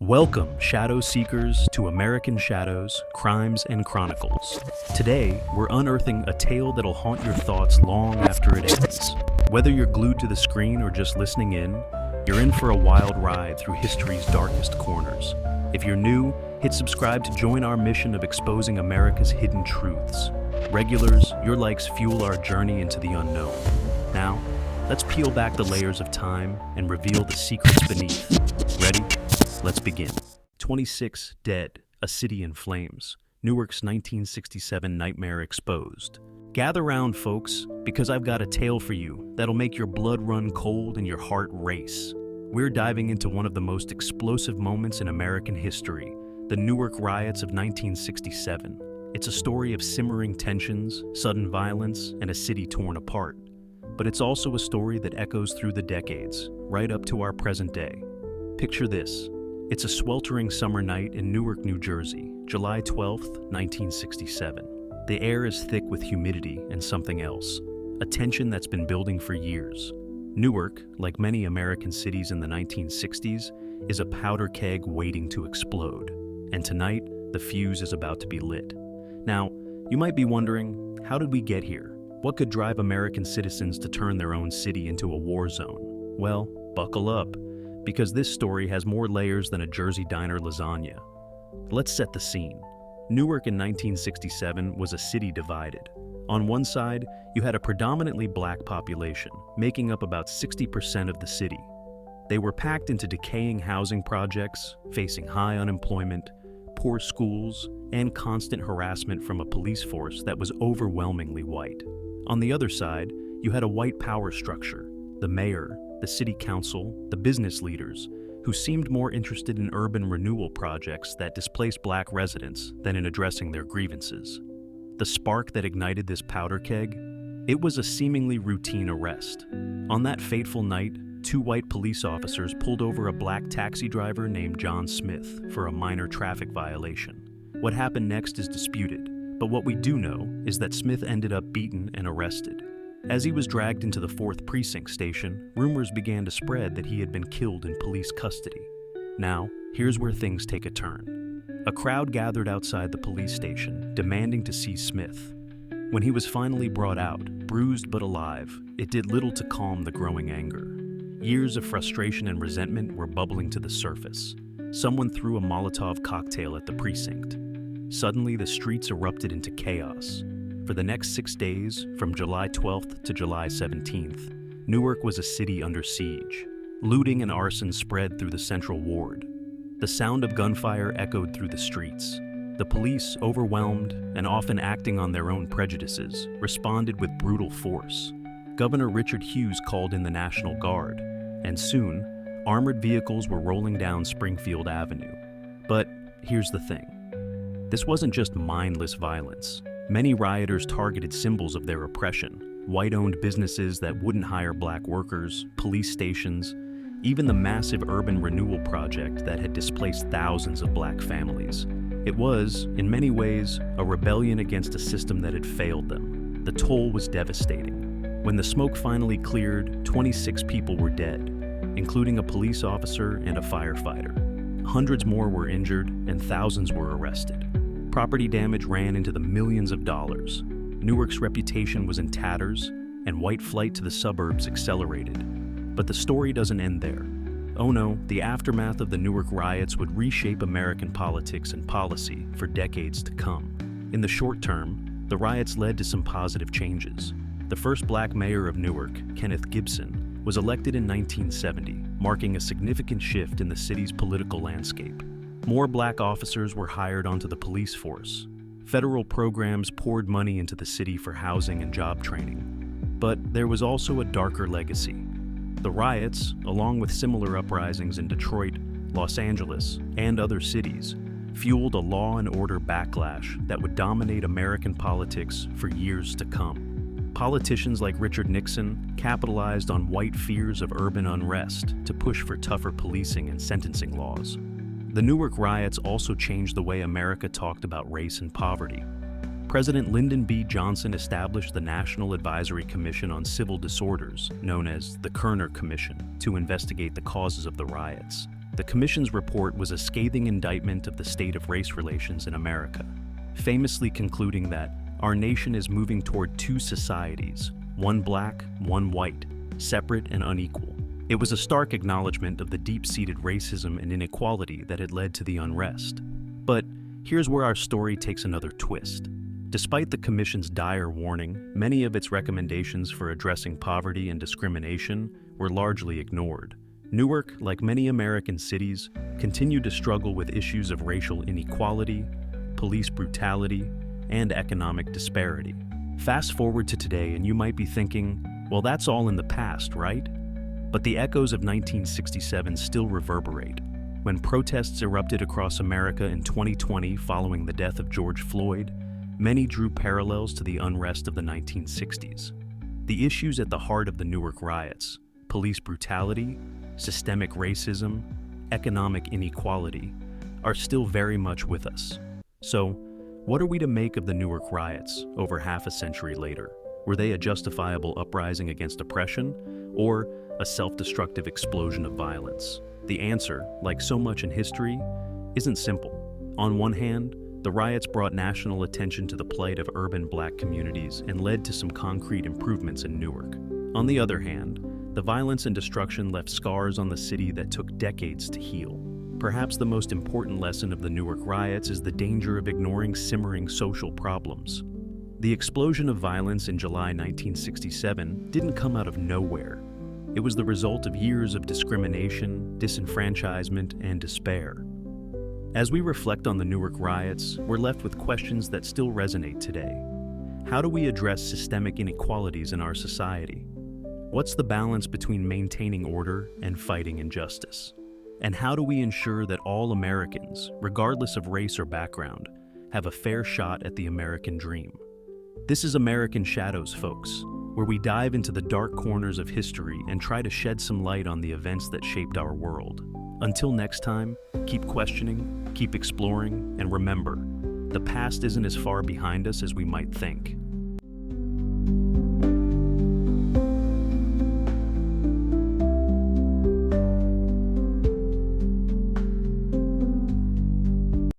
Welcome, Shadow Seekers, to American Shadows, Crimes and Chronicles. Today, we're unearthing a tale that'll haunt your thoughts long after it ends. Whether you're glued to the screen or just listening in, you're in for a wild ride through history's darkest corners. If you're new, hit subscribe to join our mission of exposing America's hidden truths. Regulars, your likes fuel our journey into the unknown. Now, let's peel back the layers of time and reveal the secrets beneath. Ready? Let's begin. 26 dead, a city in flames. Newark's 1967 nightmare exposed. Gather round, folks, because I've got a tale for you that'll make your blood run cold and your heart race. We're diving into one of the most explosive moments in American history, the Newark riots of 1967. It's a story of simmering tensions, sudden violence, and a city torn apart. But it's also a story that echoes through the decades, right up to our present day. Picture this. It's a sweltering summer night in Newark, New Jersey, July 12, 1967. The air is thick with humidity and something else, a tension that's been building for years. Newark, like many American cities in the 1960s, is a powder keg waiting to explode. And tonight, the fuse is about to be lit. Now, you might be wondering, how did we get here? What could drive American citizens to turn their own city into a war zone? Well, buckle up, because this story has more layers than a Jersey diner lasagna. Let's set the scene. Newark in 1967 was a city divided. On one side, you had a predominantly black population, making up about 60% of the city. They were packed into decaying housing projects, facing high unemployment, poor schools, and constant harassment from a police force that was overwhelmingly white. On the other side, you had a white power structure, the mayor, the city council, the business leaders, who seemed more interested in urban renewal projects that displaced black residents than in addressing their grievances. The spark that ignited this powder keg? It was a seemingly routine arrest. On that fateful night, two white police officers pulled over a black taxi driver named John Smith for a minor traffic violation. What happened next is disputed, but what we do know is that Smith ended up beaten and arrested. As he was dragged into the 4th Precinct station, rumors began to spread that he had been killed in police custody. Now, here's where things take a turn. A crowd gathered outside the police station, demanding to see Smith. When he was finally brought out, bruised but alive, it did little to calm the growing anger. Years of frustration and resentment were bubbling to the surface. Someone threw a Molotov cocktail at the precinct. Suddenly, the streets erupted into chaos. For the next 6 days, from July 12th to July 17th, Newark was a city under siege. Looting and arson spread through the central ward. The sound of gunfire echoed through the streets. The police, overwhelmed and often acting on their own prejudices, responded with brutal force. Governor Richard Hughes called in the National Guard, and soon, armored vehicles were rolling down Springfield Avenue. But here's the thing. This wasn't just mindless violence. Many rioters targeted symbols of their oppression, white-owned businesses that wouldn't hire black workers, police stations, even the massive urban renewal project that had displaced thousands of black families. It was, in many ways, a rebellion against a system that had failed them. The toll was devastating. When the smoke finally cleared, 26 people were dead, including a police officer and a firefighter. Hundreds more were injured, and thousands were arrested. Property damage ran into the millions of dollars. Newark's reputation was in tatters, and white flight to the suburbs accelerated. But the story doesn't end there. Oh no, the aftermath of the Newark riots would reshape American politics and policy for decades to come. In the short term, the riots led to some positive changes. The first black mayor of Newark, Kenneth Gibson, was elected in 1970, marking a significant shift in the city's political landscape. More black officers were hired onto the police force. Federal programs poured money into the city for housing and job training. But there was also a darker legacy. The riots, along with similar uprisings in Detroit, Los Angeles, and other cities, fueled a law and order backlash that would dominate American politics for years to come. Politicians like Richard Nixon capitalized on white fears of urban unrest to push for tougher policing and sentencing laws. The Newark riots also changed the way America talked about race and poverty. President Lyndon B. Johnson established the National Advisory Commission on Civil Disorders, known as the Kerner Commission, to investigate the causes of the riots. the Commission's report was a scathing indictment of the state of race relations in America, famously concluding that our nation is moving toward two societies, one black, one white, separate and unequal. It was a stark acknowledgement of the deep-seated racism and inequality that had led to the unrest. But here's where our story takes another twist. Despite the Commission's dire warning, many of its recommendations for addressing poverty and discrimination were largely ignored. Newark, like many American cities, continued to struggle with issues of racial inequality, police brutality, and economic disparity. Fast forward to today and you might be thinking, well, that's all in the past, right? But the echoes of 1967 still reverberate. When protests erupted across America in 2020 following the death of George Floyd, many drew parallels to the unrest of the 1960s. The issues at the heart of the Newark riots, police brutality, systemic racism, economic inequality, are still very much with us. So, what are we to make of the Newark riots over half a century later? Were they a justifiable uprising against oppression, or a self-destructive explosion of violence? The answer, like so much in history, isn't simple. On one hand, the riots brought national attention to the plight of urban black communities and led to some concrete improvements in Newark. On the other hand, the violence and destruction left scars on the city that took decades to heal. Perhaps the most important lesson of the Newark riots is the danger of ignoring simmering social problems. The explosion of violence in July 1967 didn't come out of nowhere. It was the result of years of discrimination, disenfranchisement, and despair. As we reflect on the Newark riots, we're left with questions that still resonate today. How do we address systemic inequalities in our society? What's the balance between maintaining order and fighting injustice? And how do we ensure that all Americans, regardless of race or background, have a fair shot at the American dream? This is American Shadows, folks, where we dive into the dark corners of history and try to shed some light on the events that shaped our world. Until next time, keep questioning, keep exploring, and remember, the past isn't as far behind us as we might think.